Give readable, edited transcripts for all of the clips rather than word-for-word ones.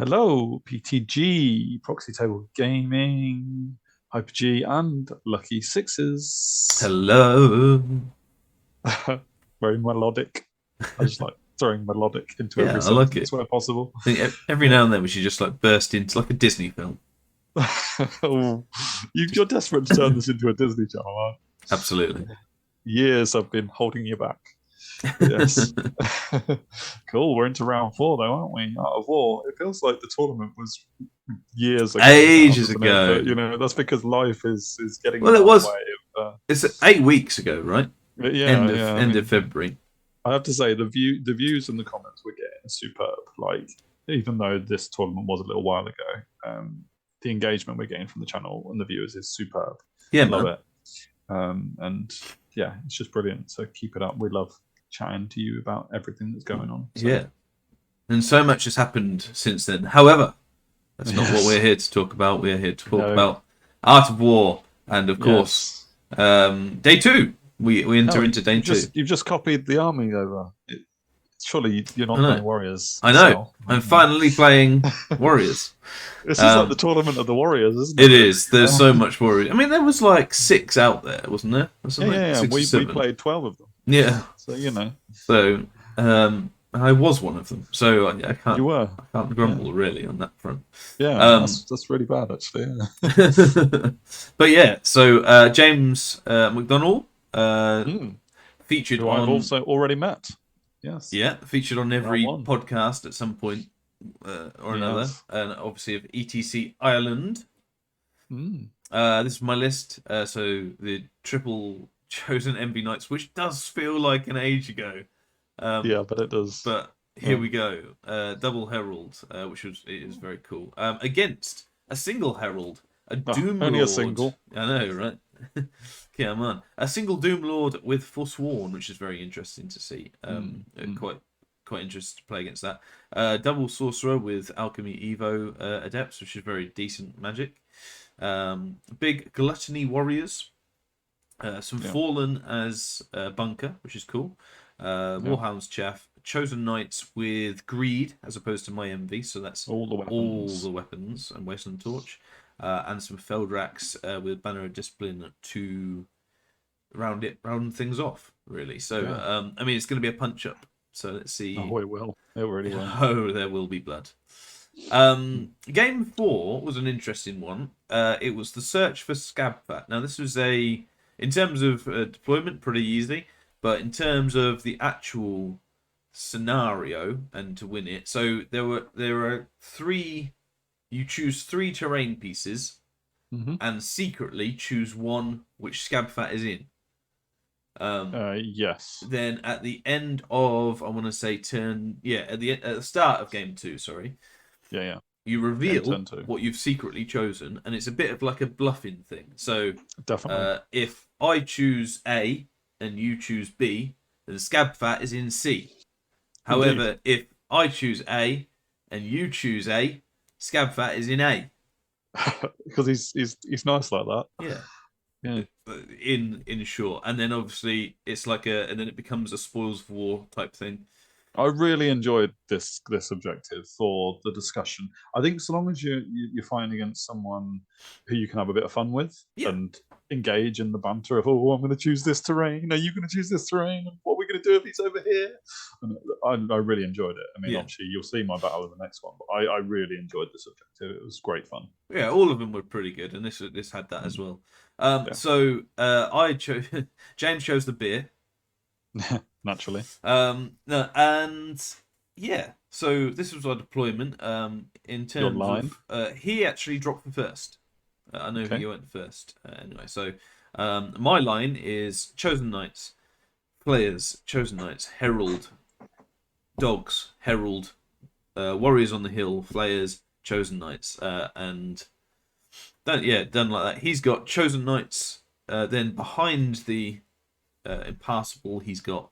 Hello, PTG, Proxy Table Gaming, Hyper-G, and Lucky-Sixes. Hello. Very melodic. I just like throwing melodic into Yeah, every I like sentence it. where possible. I think every Yeah. now and then we should just like burst into like a Disney film. Oh, Just you're desperate to turn this into a Disney channel, aren't absolutely. you? Years I've been holding you back. But yes. Cool, we're into round four though, aren't we? Out of war. It feels like the tournament was years ago now, Ages doesn't it? But ago. you know, that's because life is getting Well, in it our was. way of It's 8 weeks ago, right? but End yeah, of yeah. I end of mean, February. I have to say the views and the comments we're getting are superb. Like, even though this tournament was a little while ago, the engagement we're getting from the channel and the viewers is superb. Yeah, Love man. it. And yeah, it's just brilliant. So keep it up. We love chatting to you about everything that's going on. So Yeah, and so much has happened since then. However, that's not what we're yes, here to talk about. We're here to talk no, about Art of War, and of course, yes. day two. We No, enter into day two. you've just copied the army over. Surely you're I not know. playing warriors I know. yourself. I'm You know. finally playing Warriors. This is like the Um, tournament of the warriors, isn't it? It Really? is. There's so much worry. I mean, there was like six out there, wasn't there? Or Yeah, something yeah, like yeah. six or We seven. played 12 of them. Yeah. So you know, So I was one of them. So I you can't were. I can't Yeah, grumble really on that front. yeah. Um, That's really bad, actually. but yeah. So James McDonald uh, Yeah. featured Who I've on also already met. Yes, featured on round every one. podcast at some point or another, Yes. and obviously of ETC Ireland. Mm. This is my list. So the triple chosen MV Knights, which does feel like an age ago. Um, Yeah, but it does. but here Yeah. we go. Double Herald, which is very cool. Against a single Herald, a Oh, Doom only a Lord. single. I know, right? Come on, a single Doom Lord with Forsworn, which is very interesting to see. Mm. Mm. Quite interested to play against that. Double Sorcerer with Alchemy Evo Adepts, which is very decent magic. Big Gluttony Warriors. Some Yeah. Fallen as Bunker, which is cool. Yeah. Warhound's Chaff. Chosen Knights with Greed as opposed to my MV, so that's All the all weapons. the weapons and Wasteland Torch. And some Feldracks with Banner of Discipline to round things off, really. So, Yeah. I mean, it's going to be a punch up. So let's see. Oh, it will. It really will. Oh, there will be blood. Mm. Game four was an interesting one. It was the search for skabfatt. Now, this was in terms of deployment, pretty easy, but in terms of the actual scenario and to win it, so there are three. You choose three terrain pieces Hmm. and secretly choose one which skabfatt is in. Yes. Then at the end of I want to say turn at the start of game two, sorry, Yeah, yeah. you Game reveal turn two. what you've secretly chosen, and it's a bit of like a bluffing thing. So, Definitely. if I choose A and you choose B, then skabfatt is in C. Indeed. However, if I choose A and you choose A, skabfatt is in A. Because he's nice like that. Yeah, Yeah. in short, and then obviously it's like and then it becomes a spoils of war type thing. I really enjoyed this objective for the discussion. I think so long as you're fighting against someone who you can have a bit of fun with Yeah, and engage in the banter of, oh, I'm going to choose this terrain. Are you going to choose this terrain? And what are we going to do if he's over here? And I really enjoyed it. I mean, yeah, obviously you'll see my battle in the next one, but I really enjoyed this objective. It was great fun. yeah. All of them were pretty good, and this had that as Mm. well. Yeah, So I chose James chose the beer. naturally. No, and yeah, so this was our deployment. In Your terms line. of he actually dropped for first. I know Okay. he went first. Anyway, so my line is chosen knights, players, chosen knights, herald, dogs, herald, warriors on the hill, flayers, chosen knights, and done like that. He's got chosen knights. Then behind the impassable, he's got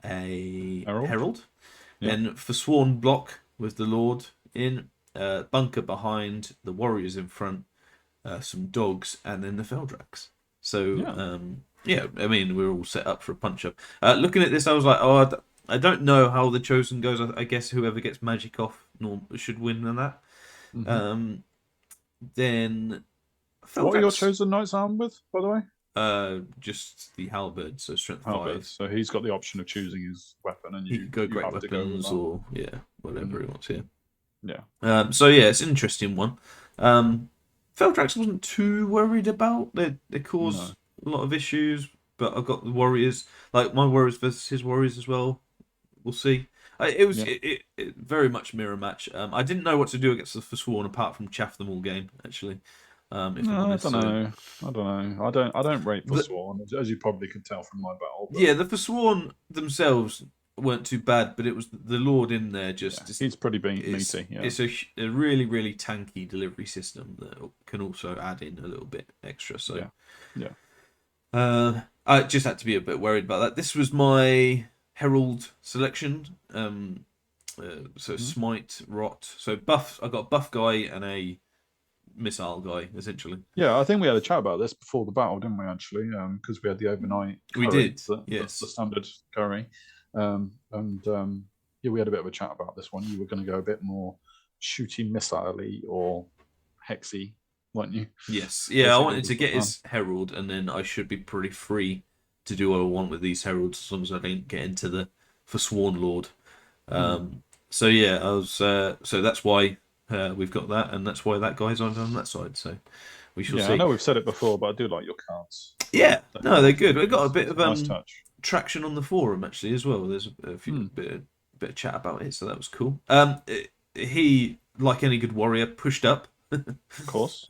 a Herald. herald. Yeah. Then for sworn block with the lord in, bunker behind, the warriors in front, some dogs, and then the Feldracks. So Yeah. yeah, I mean we're all set up for a punch up. Looking at this, I was like, I don't know how the chosen goes. I guess whoever gets magic off should win than that. Then what are your chosen knights armed with, by the way? Just the halberd, so strength Halberd. 5. So he's got the option of choosing his weapon, and He you could go great have to go with weapons that. or whatever he wants. Yeah. So yeah, it's an interesting one. Feldrax wasn't too worried about. They cause a lot of issues, but I've got the warriors, like my warriors versus his warriors as well. We'll see. It very much mirror match. I didn't know what to do against the Forsworn apart from chaff them all game actually. If I'm honest. I don't know. I don't rate Forsworn, as you probably could tell from my battle. But... Yeah, the Forsworn themselves weren't too bad, but it was the Lord in there he's pretty meaty. Yeah. It's a really, really tanky delivery system that can also add in a little bit extra. So I just had to be a bit worried about that. This was my Herald selection. Smite, Rot. So buff. I got a buff guy and a missile guy, essentially. Yeah, I think we had a chat about this before the battle, didn't we? Actually, because we had the overnight. We did. Yes, the standard curry. We had a bit of a chat about this one. You were going to go a bit more shooty missile-y or hexy, weren't you? Yes. Yeah, I wanted to get his Herald, and then I should be pretty free to do what I want with these Heralds as long as I don't get into the Forsworn Lord. So yeah, I was. So that's why we've got that, and that's why that guy's on that side. So we shall see. I know we've said it before, but I do like your cards. Yeah, no, they're good. We've got a bit of nice touch. Traction on the forum actually as well. There's a few bit of chat about it, so that was cool. He, like any good warrior, pushed up. Of course.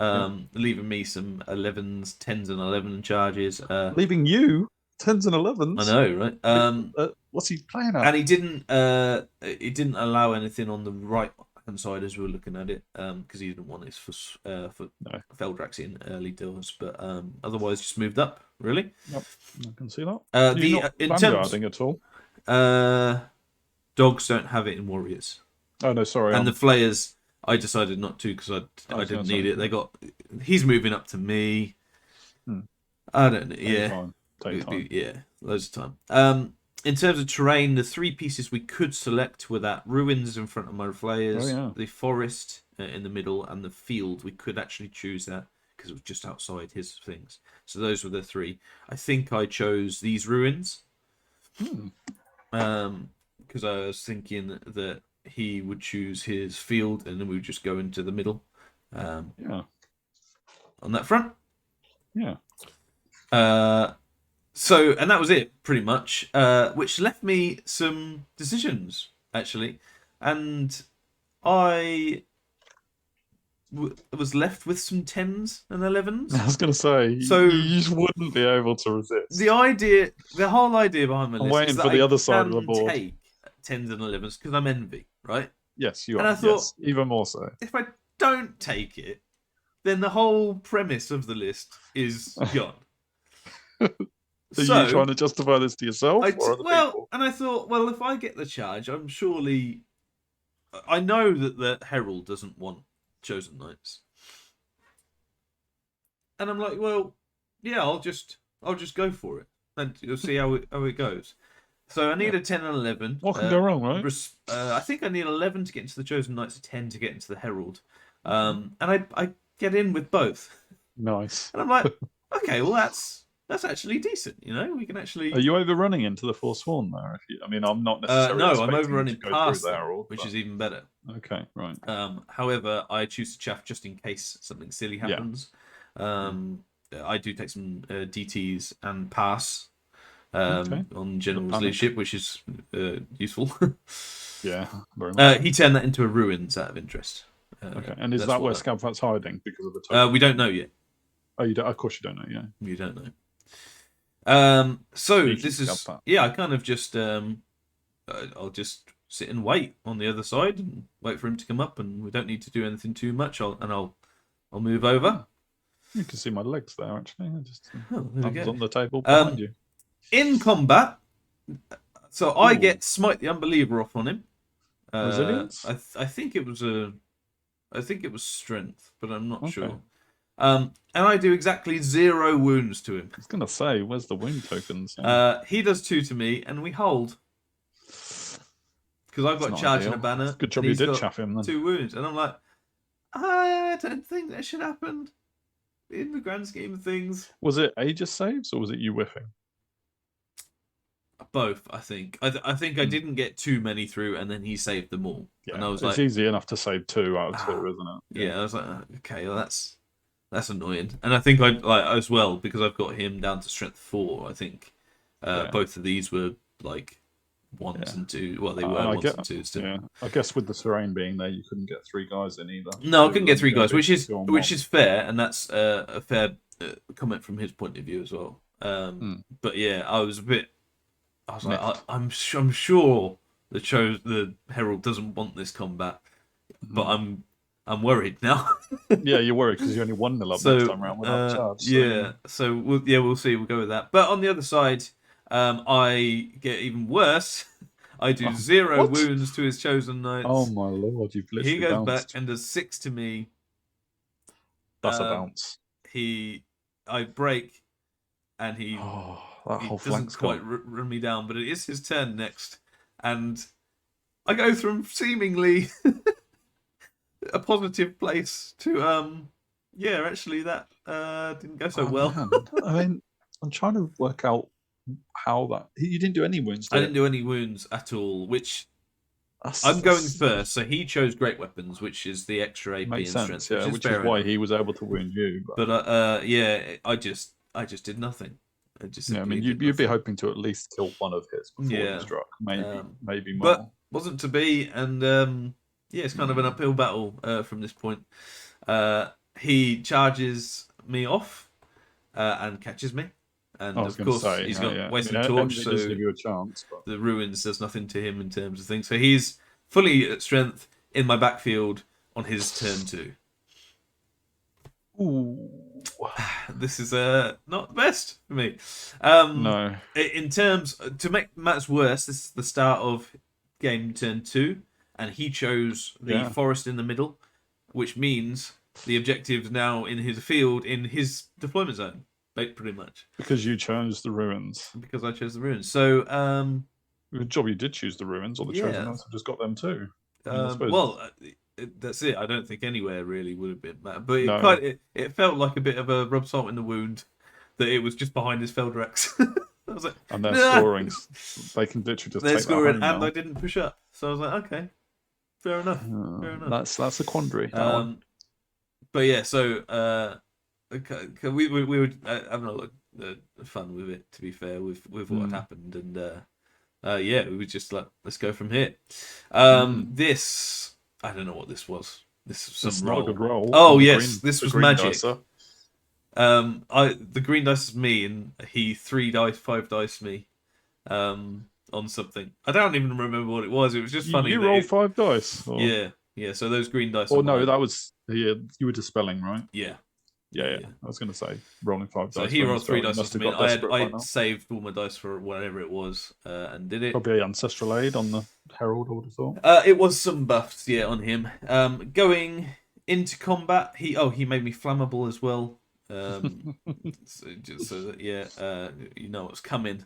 Leaving me some 11s, 10s, and 11 charges. Leaving you 10s and 11s. I know, right? What's he playing at? And he didn't allow anything on the right hand side as we were looking at it, because he didn't want this for Feldrax in early doors, but otherwise just moved up. Really? Yep, I can see that. In terms at all. Dogs don't have it in warriors. Oh no, sorry. And the flayers, I decided not to because I didn't need it. He's moving up to me. I don't know. Take time. Yeah, loads of time. In terms of terrain, the 3 pieces we could select were that ruins in front of my flayers, the forest in the middle, and the field. We could actually choose that because it was just outside his things. So those were the 3. I think I chose these ruins. Because I was thinking that he would choose his field and then we would just go into the middle. On that front. Yeah. And that was it, pretty much. Which left me some decisions, actually. And I was left with some 10s and 11s. I was going to say, so you just wouldn't be able to resist. The whole idea behind my list waiting is for that the other side of the board. Take 10s and 11s because I'm envy, right? Yes, you are. And I thought, even more so. If I don't take it, then the whole premise of the list is gone. Are you trying to justify this to yourself or other people? And I thought, well, if I get the charge, I know that the Herald doesn't want chosen knights, and I'm like, well, yeah, I'll just go for it, and you'll see how it goes. So I need a 10 and 11. What can go wrong, right? I think I need 11 to get into the chosen knights, a 10 to get into the Herald, and I get in with both. Nice. And I'm like, okay, well that's actually decent. We can actually. Are you overrunning into the Forsworn there? I'm not necessarily. No, I'm overrunning past there, but... which is even better. Okay, right. However, I choose to chaff just in case something silly happens. I do take some DTs and pass on General's leadership, which is useful. Yeah, very much. He turned that into a ruins out of interest. Okay, and is that where skabfatt's hiding because of the token? We don't know yet. Oh, you don't? Of course you don't know. Yeah, you don't know. So this is I kind of just I'll just sit and wait on the other side and wait for him to come up, and we don't need to do anything too much. I'll move over. You can see my legs there actually. I was on the table behind you. In combat, so I get Smite the Unbeliever off on him. Resilience. I think it was strength, but I'm not sure. And I do exactly 0 wounds to him. I was gonna say, where's the wound tokens? He does 2 to me, and we hold because I've got charge and a banner. Good job you did chaff him then. 2 wounds, and I'm like, I don't think that should happen in the grand scheme of things. Was it Aegis saves or was it you whiffing? Both, I think. I think I didn't get too many through, and then he saved them all. Yeah, and I was it's like, easy enough to save 2 out of 2, isn't it? Yeah, I was like, okay, well that's annoying. And I think I like as well because I've got him down to strength 4. I think both of these were like 1s and 2. Well, they were 1s and 2s still. Yeah, I guess with the terrain being there, you couldn't get 3 guys in either. No, I couldn't get 3 guys, which is fair, and that's a fair comment from his point of view as well. But yeah, I was like, I'm sure the Herald doesn't want this combat, but I'm worried now. Yeah, you're worried because you only 1-0 up next time round without charge. So. Yeah, so we'll see. We'll go with that. But on the other side, I get even worse. I do 0 wounds to his chosen knights. Oh my lord, you've literally He goes bounced. back and does 6 to me. That's a bounce. I break, and he doesn't quite run me down, but it is his turn next, and I go from seemingly a positive place to actually that didn't go so well. I mean, I'm trying to work out how that you didn't do any wounds. I didn't do any wounds at all, which I'm going first. So he chose great weapons, which is the extra AP and strength, which is why he was able to wound you. But I just did nothing. I mean, you'd be hoping to at least kill one of his before he struck, maybe more. But wasn't to be, and it's kind of an uphill battle from this point. He charges me off and catches me, and of course he's got wasted torch, so give you a chance. But... the ruins does nothing to him in terms of things. So he's fully at strength in my backfield on his turn 2. Ooh. This is not the best for me. No. In terms to make matters worse, this is the start of game turn 2, and he chose the forest in the middle, which means the objective's now in his field in his deployment zone, pretty much. Because you chose the ruins. Because I chose the ruins. So good job you did choose the ruins, or the chosen ones have just got them too. That's it. I don't think anywhere really would have been that, but it felt like a bit of a rub salt in the wound that it was just behind his Feldracks. I was like, and they're scoring. They can literally just take scoring, that home and I didn't push up, so I was like, okay, fair enough. Fair enough. That's a quandary. That one. But yeah, so we were having a lot of fun with it. To be fair, with what had happened, and we were just like, let's go from here. This. I don't know what this was. This was some roll. Not a good roll. Oh yes, this was magic. Dicer. The green dice is me, and he 5 dice me, on something. I don't even remember what it was. It was just funny. You rolled 5 dice. Or... Yeah. So those green dice. Oh no, that was you were dispelling, right? Yeah. I was going to say rolling 5 dice. So he rolled 3 dice to me. I saved all my dice for whatever it was, and did it. Probably Ancestral Aid on the Herald, I would have thought. It was some buffs, on him. Going into combat, he made me flammable as well. So that you know what's coming.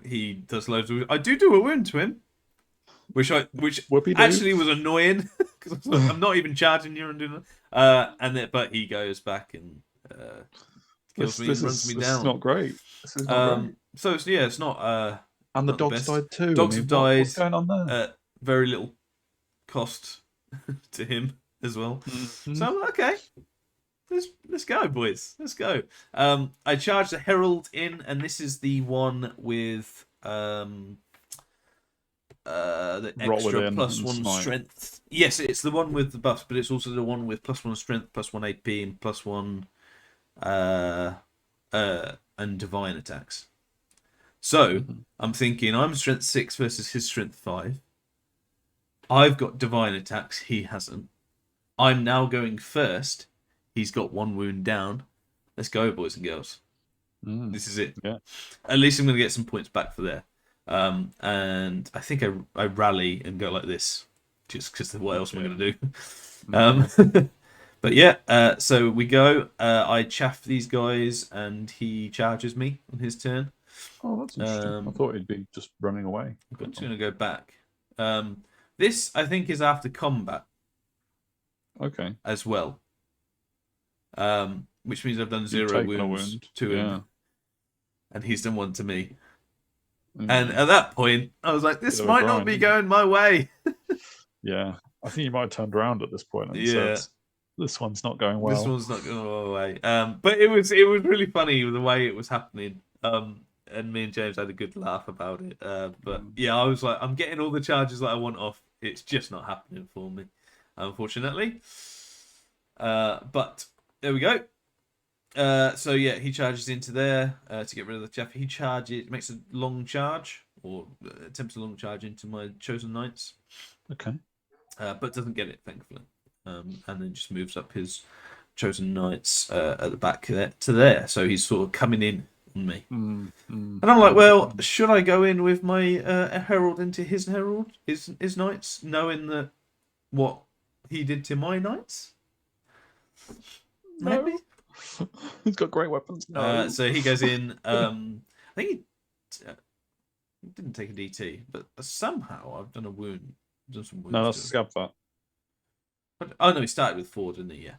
He does loads of. I do a wound to him, which actually was annoying because I'm not even charging you and doing that. But he goes back and kills me and runs me down. This is not great. So it's not. And the dogs died too. Dogs have died. What's going on there? Very little cost to him as well. Mm-hmm. So I'm like, okay. Let's go, boys. Let's go. I charged the Herald in, and this is the one with the extra +1 strength. Yes, it's the one with the buffs, but it's also the one with +1 strength, +1 AP, and +1 and divine attacks. So I'm thinking I'm strength 6 versus his strength 5. I've got divine attacks. He hasn't. I'm now going first. He's got 1 wound down. Let's go, boys and girls. This is it. Yeah. At least I'm going to get some points back for there. And I think I rally and go like this, just because what else am I going to do? But yeah, so we go. I chaff these guys, and he charges me on his turn. Oh, that's interesting. I thought he'd be just running away. I'm just going to go back. This, I think, is after combat. Okay. as well. Which means I've done You've 0 taken a wounds wound. to Yeah. him, and he's done 1 to me. Mm. And at that point, I was like, this Bit of a might not grind, be isn't it? going my way. Yeah. I think you might have turned around at this point and Yeah. said, "This one's not going This well." one's not going my way. But it was really funny the way it was happening. And me and James had a good laugh about it. But yeah, I was like, I'm getting all the charges that I want off. It's just not happening for me, unfortunately. But there we go. So yeah, he charges into there to get rid of the Chaff. He charges, makes a long charge, or attempts a long charge into my chosen knights. Okay. But doesn't get it, thankfully. And then just moves up his chosen knights at the back there, to there. So he's sort of coming in on me. And I'm like, well, should I go in with my Herald into his Herald, his knights, knowing that what he did to my knights? No. Maybe. He's got great weapons. No. So he goes in. I think he didn't take a DT, but somehow I've done a wound. Done some wounds. No, that's skabfatt. Oh no, he started with 4, didn't he?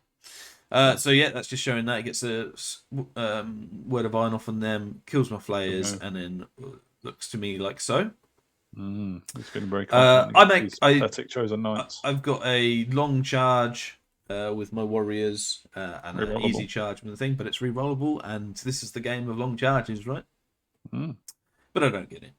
Yeah. So yeah, that's just showing that he gets a word of iron off on them, kills my flayers, and then looks to me like so. It's been very confident. Pathetic chosen knights. I've got a long charge with my warriors and an easy charge with the thing, but it's re-rollable, and this is the game of long charges, right? But I don't get it.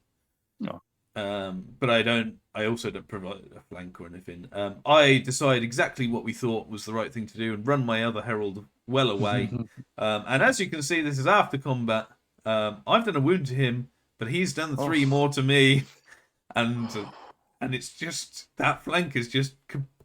No. But I also don't provide a flank or anything. I decide exactly what we thought was the right thing to do and run my other Herald well away. And as you can see, this is after combat. I've done a wound to him, but he's done 3 more to me. And it's just, that flank is just,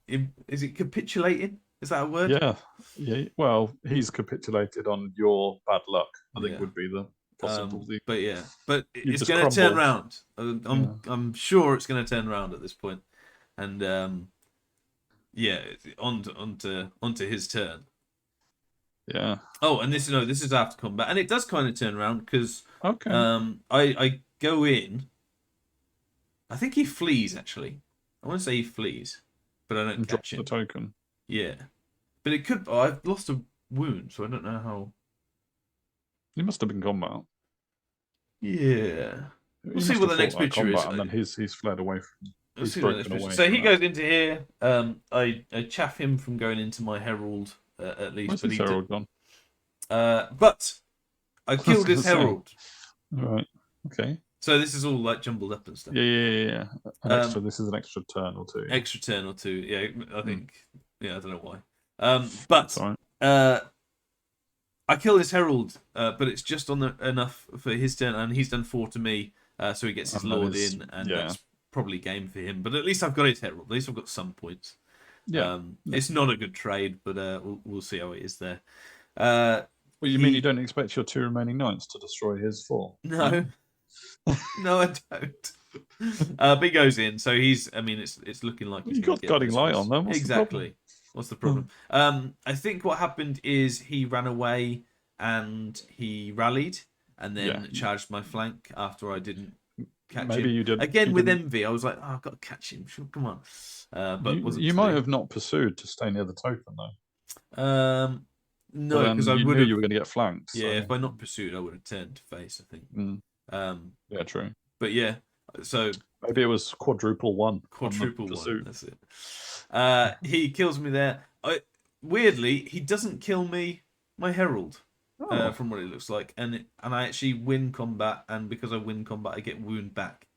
is it capitulating? Is that a word? Yeah. Well, he's capitulated on your bad luck, I think would be the possibility. But yeah, but it's going to turn around. I'm sure it's going to turn around at this point. And yeah, onto his turn. Yeah. Oh, and this is after combat, and it does kind of turn around because I go in. I think he flees actually. I want to say he flees, but I don't catch him. The token. Yeah, but it could. I've lost a wound, so I don't know how. He must have been combat. Yeah, we'll see what the next picture is. And then he's fled away from. He's broken away. So he goes into here. I chaff him from going into my Herald at least. Where's his Herald gone? But I killed his Herald. Right. Okay. So this is all like jumbled up and stuff. Yeah. This is an extra turn or 2. Extra turn or 2. Yeah, I think. Yeah, I don't know why. But sorry. I kill his Herald, but it's just on enough for his turn, and he's done 4 to me, so he gets his Lord in, and that's probably game for him. But at least I've got his Herald. At least I've got some points. Yeah. It's not a good trade, but we'll see how it is there. Well, you mean you don't expect your 2 remaining knights to destroy his 4? No. No, I don't. But he goes in, so he's. I mean, it's looking like he's got guiding light on them. Exactly. What's the problem? I think what happened is he ran away and he rallied and then charged my flank after I didn't catch him. Maybe you did again with envy. I was like, oh, I've got to catch him. Sure, come on. But you might have not pursued to stay near the token though. No, because I would. You were going to get flanked. Yeah, if I not pursued, I would have turned to face. I think. Yeah, true. But yeah, so maybe it was quadruple 1. Quadruple 1. That's it. He kills me there. Weirdly, he doesn't kill me. My Herald, from what it looks like, and I actually win combat, and because I win combat, I get wound back.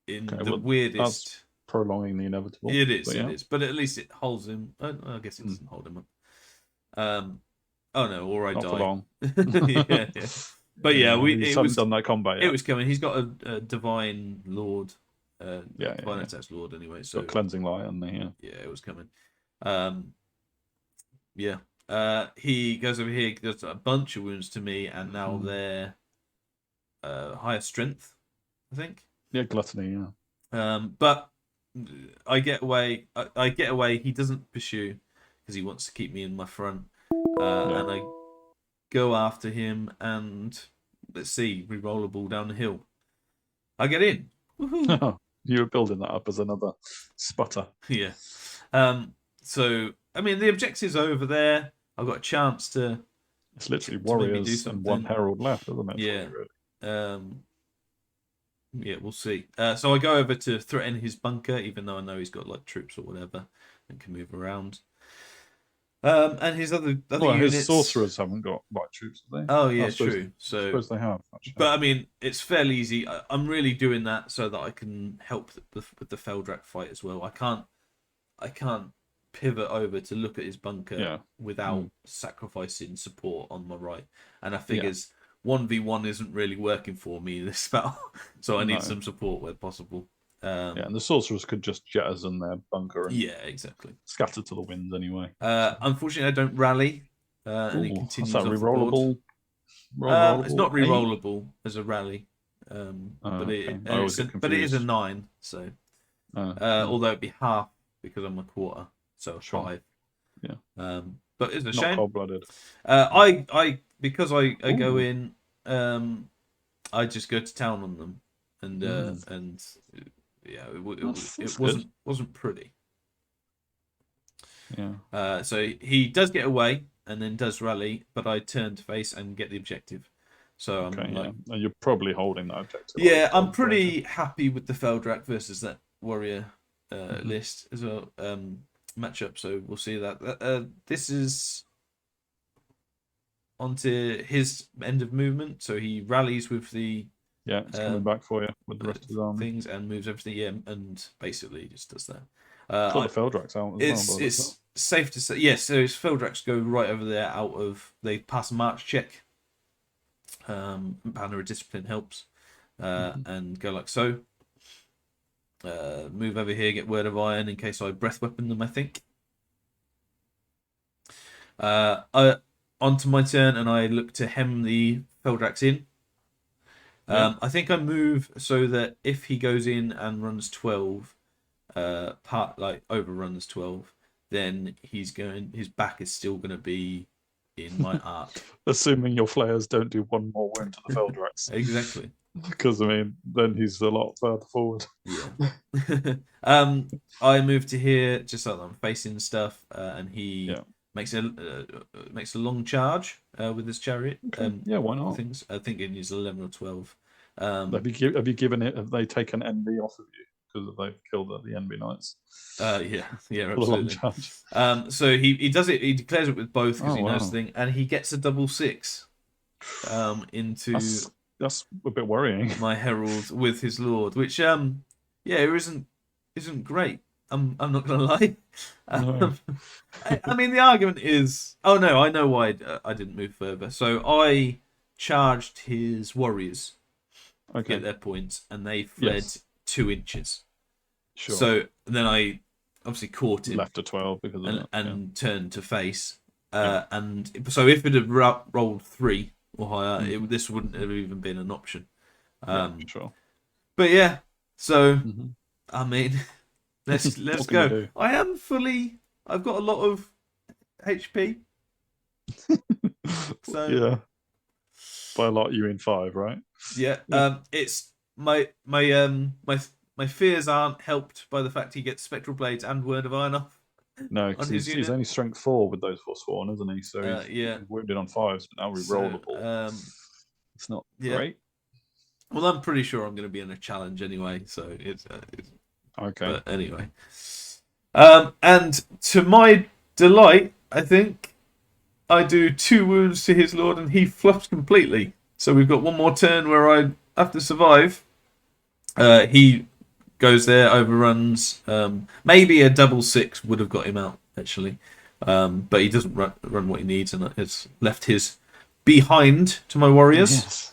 In the weirdest. That's prolonging the inevitable. It is. It is. But at least it holds him. I guess it doesn't hold him up. Oh no, or I die. Not for long. yeah. But yeah, it was done that combat. It was coming. He's got a divine lord, divine attacks lord anyway. So got cleansing light on there. Yeah, it was coming. He goes over here, does a bunch of wounds to me, and now they're higher strength, I think. Yeah, gluttony. Yeah. But I get away. I get away. He doesn't pursue because he wants to keep me in my front, and I go after him, and let's see, re-roll a ball down the hill. I get in. You were building that up as another sputter. Yeah. So I mean, the objective's over there. I've got a chance to. It's literally to maybe do warriors and one something. herald left, isn't it? Yeah. Really. Yeah, we'll see. So I go over to threaten his bunker, even though I know he's got like troops or whatever and can move around. And his other units. His sorcerers haven't got white troops, have they? Oh yeah, true. I So suppose they have. Actually. but I mean, it's fairly easy. I'm really doing that so that I can help with the Feldrack fight as well. I can't pivot over to look at his bunker without sacrificing support on my right. And I figures 1v1 isn't really working for me this battle, so I need some support where possible. And the sorcerers could just jettison their bunker and exactly. Scatter to the winds anyway. Unfortunately, I don't rally, and it continues. That's that rerollable. It's not rerollable as a rally, but it is a 9. So, although it'd be half because I'm a quarter, so 5. Yeah. But it's a not shame. Cold-blooded. I because I go in, I just go to town on them, and yeah, it wasn't pretty. Yeah. So he does get away and then does rally, but I turn to face and get the objective. So I'm and you're probably holding that objective. Yeah, I'm pretty happy with the Feldrack versus that warrior list as well matchup. So we'll see that. This is onto his end of movement. So he rallies with the it's coming back for you with the rest of his army things and moves everything and basically just does that. The Feldrack's out as well. It's safe to say, yes. So his Feldracks go right over there. They pass a march check. Banner of Discipline helps, and go like so. Move over here, get Word of Iron in case I breath weapon them. I think. Onto my turn, and I look to hem the Feldracks in. I think I move so that if he goes in and runs 12. Overruns 12, then his back is still going to be in my arc. Assuming your flayers don't do one more wound to the Feldracks. Exactly. Because I mean, then he's a lot further forward. Yeah. I move to here just so that I'm facing stuff, and he makes a long charge with his chariot. Okay. Why not? I think it is 11 or 12. Have you given it? Have they taken NB off of you? Because they've killed the NB Knights. Absolutely. So he does it. He declares it with both because he knows the thing, and he gets a double 6. Into that's a bit worrying. My Herald with his Lord, which it isn't great. I'm not gonna lie. No. I mean, the argument is, I know why I didn't move further. So I charged his warriors to get their points, and they fled 2 inches. Sure. So then I obviously caught him. Left to 12 because of that. And turned to face. And so if it had rolled 3 or higher, this wouldn't have even been an option. Sure. But yeah, so I mean, let's go. I've got a lot of HP. So yeah. By a lot, you in 5, right? Yeah. It's my fears aren't helped by the fact he gets Spectral Blades and Word of Iron off. No, because he's only strength 4 with those Forsworn, isn't he? So he's wounded on 5s, but now rerollable. It's not great. Well, I'm pretty sure I'm going to be in a challenge anyway, so it's okay. But anyway, and to my delight, I think I do 2 wounds to his lord, and he fluffs completely. So we've got one more turn where I have to survive. He goes there, overruns. Maybe a double 6 would have got him out, actually. But he doesn't run what he needs, and has left his behind to my warriors.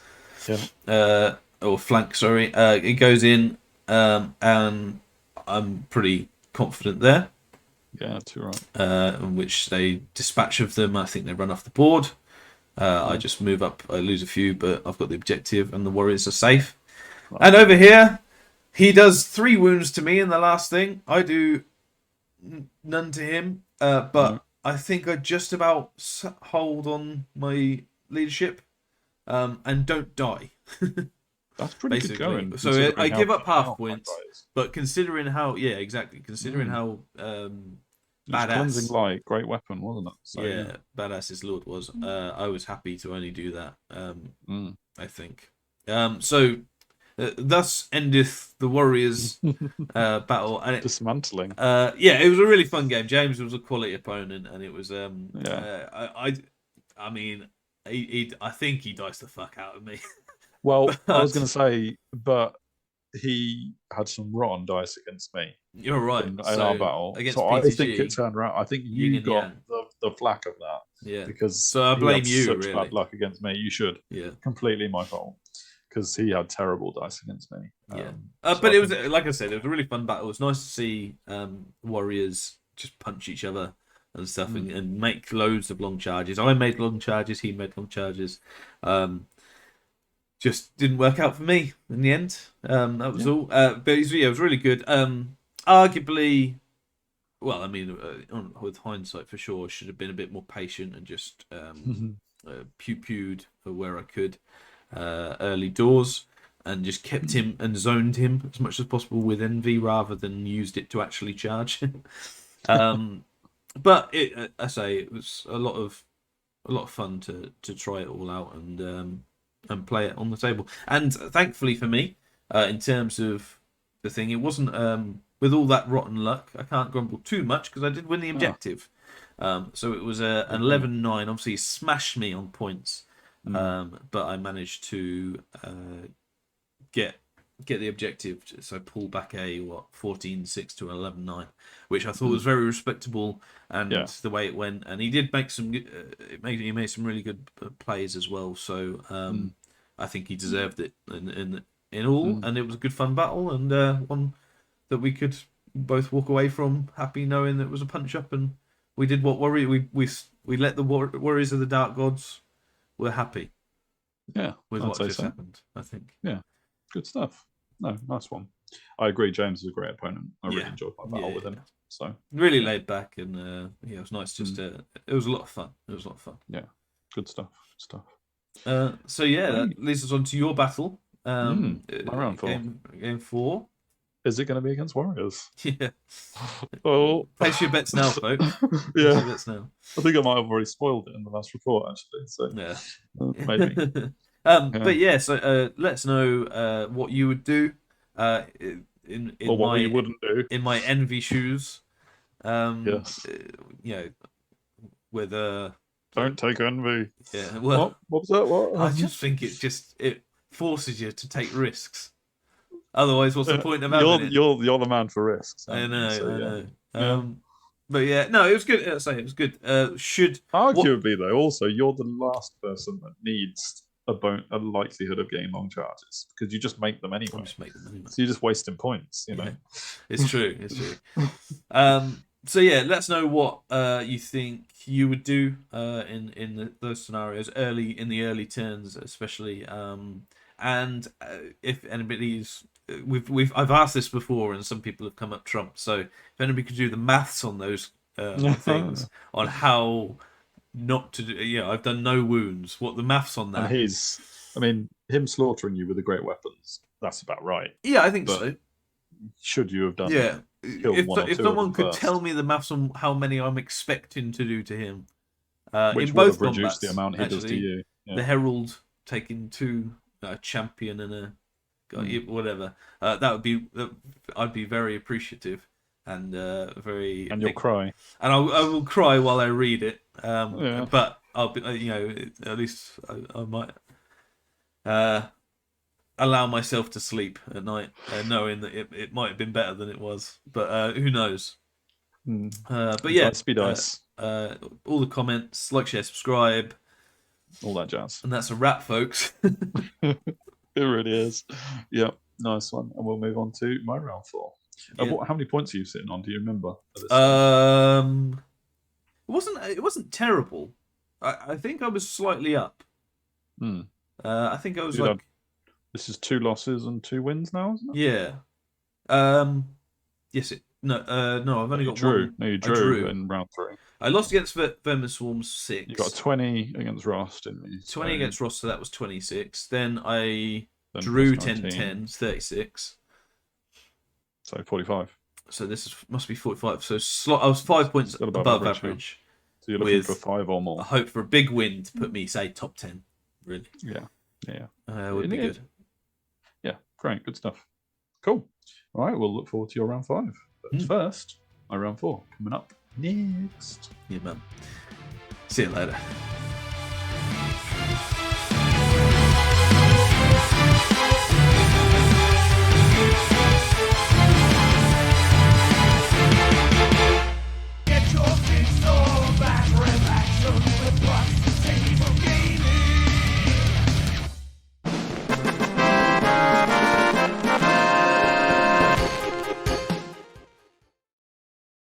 Yes. Yeah. Or flank, sorry. It goes in, and I'm pretty confident there. Yeah, that's right. In which they dispatch of them. I think they run off the board. I just move up. I lose a few, but I've got the objective, and the warriors are safe. Right. And over here, he does 3 wounds to me in the last thing. I do none to him, but I think I just about hold on my leadership and don't die. That's pretty good going. So I give up half points, but considering how, considering how It's cleansing badass. light, great weapon, wasn't it? So Yeah, badass his lord was. I was happy to only do that. Mm. I think. So thus endeth the Warriors battle. And Dismantling. yeah, it was a really fun game. James was a quality opponent, and it was Yeah. I mean, I think he diced the fuck out of me. Well, I was But going to say, but he had some rotten dice against me you're right. in our So battle. against So I think it PTG, turned around. I think yin you and got yang. the flack of that Yeah. because So I he blame had you, such bad really. luck against me. You should. Yeah. Completely my fault because he had terrible dice against me. Yeah. So But I it was, think, like I said, it was a really fun battle. It was nice to see Warriors just punch each other and stuff and make loads of long charges. I made long charges, he made long charges. Just didn't work out for me in the end. That was all. But it was really good. Arguably, well, I mean, with hindsight, for sure, should have been a bit more patient and just pew-pewed for where I could early doors and just kept him and zoned him as much as possible with envy rather than used it to actually charge. But I say it was a lot of fun to try it all out and play it on the table. And thankfully for me, in terms of the thing, it wasn't with all that rotten luck. I can't grumble too much because I did win the objective. So it was an 11-9. Obviously, he smashed me on points, but I managed to get the objective. So pull back a 14-6 to 11-9, which I thought was very respectable. And the way it went, and he did make some. He made some really good plays as well. So I think he deserved it in all, and it was a good fun battle and one that we could both walk away from happy knowing that it was a punch up and we did what we let the Warriors of the Dark Gods were happy. Yeah, with what just happened, I think. Yeah, good stuff. No, nice one. I agree. James is a great opponent. I really enjoyed my battle with him. So really laid back and it was nice. Just it was a lot of fun. Yeah, good stuff. So yeah, that leads us on to your battle. Round 4. Game 4. Is it going to be against Warriors? Yeah. Oh, place your bets now, folks. Yeah. Your bets now. I think I might have already spoiled it in the last report, actually. So yeah, maybe. But yeah, so let us know what you would do in or what you wouldn't do in my envy shoes. Yes. You know, with don't take envy. Yeah. Well, what was that? What? I just think it forces you to take risks. Otherwise, what's the point of having it? You're the man for risks. I know. But yeah, no, it was good. I'll say it was good. Arguably, though, also you're the last person that needs a likelihood of getting long charges because you just make them anyway. So you're just wasting points. You know, it's true. So yeah, let us know what you think you would do in those scenarios in the early turns, especially. And if anybody's I've asked this before, and some people have come up trumps. So if anybody could do the maths on those things, on how not to do, I've done no wounds. What the maths on that? And him slaughtering you with the great weapons. That's about right. Yeah, I think so. Should you have done? Yeah. If someone could tell me the maths on how many I'm expecting to do to him, which in would both have reduced combats, the amount he does to you. Yeah. The Herald taking 2, a champion and a whatever. I'd be very appreciative and very. And you'll cry. And I will cry while I read it. But I'll be, at least I might allow myself to sleep at night, knowing that it might have been better than it was. But who knows? But yeah, dice. All the comments, like, share, subscribe, all that jazz. And that's a wrap, folks. It really is. Yep, nice one. And we'll move on to my round 4. Yeah. How many points are you sitting on? Do you remember? It wasn't terrible. I think I was slightly up. I think I was this is 2 losses and 2 wins now, isn't it? Yeah. Yes. No. I've only got one. No, you drew in round 3. I lost against Vermin Swarm 6. You got 20 against Ross, didn't you? 20 against Ross, so that was 26. Then I drew 10-10, 36. So 45. So this must be 45. So I was 5 points Still above average, average. So you're looking with for 5 or more. I hope for a big win to put me, say, top 10. Really. Yeah. Would be good. Yeah, great. Good stuff. Cool. All right, we'll look forward to your round 5. But first, my round 4 coming up next. Yeah, man. See you later.